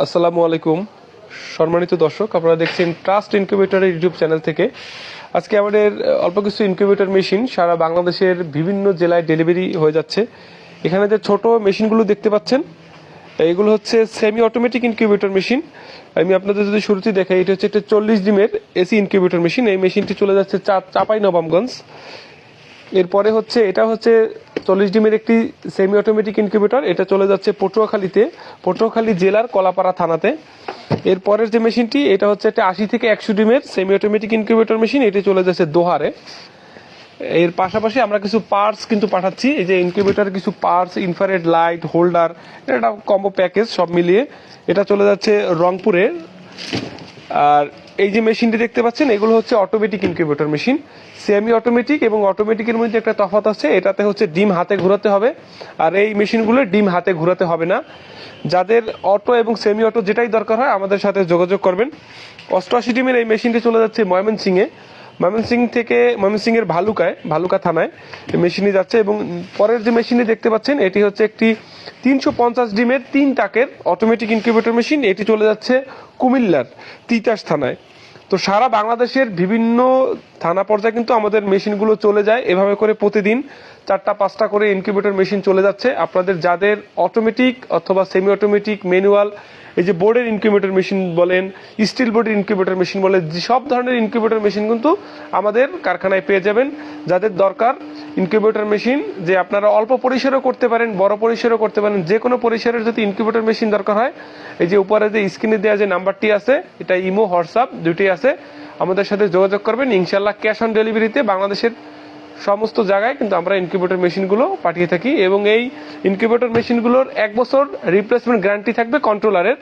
আসসালামু আলাইকুম সম্মানিত দর্শক, আপনারা দেখছেন ট্রাস্ট ইনকিউবেটরের ইউটিউব চ্যানেল থেকে। আজকে আমাদের অল্প কিছু ইনকিউবেটর মেশিন সারা বাংলাদেশের বিভিন্ন জেলায় ডেলিভারি হয়ে যাচ্ছে। এখানে যে ছোট মেশিনগুলো দেখতে পাচ্ছেন, এগুলো হচ্ছে সেমি অটোমেটিক ইনকিউবেটর মেশিন। আমি আপনাদের যদি শুরুতে দেখাই, এটা হচ্ছে একটা 40 ডিমের এসি ইনকিউবেটর মেশিন। এই মেশিনটি চলে যাচ্ছে চাঁপাইনবাবগঞ্জ। এরপরে হচ্ছে এটা হচ্ছে 40 ডিমের একটি সেমি অটোমেটিক ইনকিউবেটর, এটা চলে যাচ্ছে পটুয়াখালী জেলার কলাপাড়া থানাতে। এরপরের যে মেশিনটি, এটা হচ্ছে একটা 80 থেকে 100 ডিমের সেমি অটোমেটিক ইনকিউবেটর মেশিন, এটি চলে যাচ্ছে দোহারে। এর পাশাপাশি আমরা কিছু পার্টস কিন্তু পাঠাচ্ছি। এই যে ইনকিউবেটর কিছু পার্টস, ইনফ্রারেড লাইট, হোল্ডার, এটা কম্বো প্যাকেজ সব মিলিয়ে এটা চলে যাচ্ছে রংপুরে। আর এই যে মেশিনটি দেখতে পাচ্ছেন, এগুলো হচ্ছে automatic incubator machine. Semi automatic এবং অটোমেটিকের মধ্যে একটা তফাৎ আছে, এটাতে হচ্ছে ডিম হাতে ঘোরাতে হবে, আর এই মেশিনগুলো ডিম হাতে ঘোরাতে হবে না। যাদের অটো এবং সেমি অটো যেটাই দরকার হয় আমাদের সাথে যোগাযোগ করবেন। 88 ডিমের এই মেশিনটি চলে যাচ্ছে ময়মনসিংহের ভালুকা থানায় মেশিনে যাচ্ছে। এবং পরের যে মেশিনটি দেখতে পাচ্ছেন, এটি হচ্ছে একটি 350 ডিমের 3 টাকের অটোমেটিক ইনকিউবেটর মেশিন, এটি চলে যাচ্ছে কুমিল্লার তিতাস থানায়। তো সারা বাংলাদেশের বিভিন্ন থানা পর্যায়ে কিন্তু আমাদের মেশিনগুলো চলে যায়। এভাবে করে প্রতিদিন 4টা-5টা করে ইনকিউবেটর মেশিন চলে যাচ্ছে। আপনাদের যাদের অটোমেটিক অথবা সেমি অটোমেটিক, ম্যানুয়াল, এই যে বোর্ডের ইনকিউবেটর মেশিন বলেন, স্টিল বোর্ডের ইনকিউবেটর মেশিন বলেন, সব ধরনের ইনকিউবেটর মেশিন কিন্তু আমাদের কারখানায় পেয়ে যাবেন। যাদের দরকার ইনকিউবেটর মেশিন, যে আপনারা অল্প পরিসরেও করতে পারেন, বড় পরিসরেও করতে পারেন, যে কোনো পরিসরের যদি ইনকিউবেটর মেশিন দরকার হয়, এই যে উপরে যে স্ক্রিনে দেওয়া যে নাম্বারটি আছে, এটা ইমো, হোয়াটসঅ্যাপ দুটোই আছে, আমাদের সাথে যোগাযোগ করবেন। ইনশাল্লাহ ক্যাশ অন ডেলিভারিতে বাংলাদেশের সমস্ত জায়গায় কিন্তু আমরা ইনকিউবেটর মেশিনগুলো পাঠিয়ে থাকি। এবং এই ইনকিউবেটর মেশিনগুলোর 1 বছর রিপ্লেসমেন্ট গ্যারান্টি থাকবে কন্ট্রোলারের।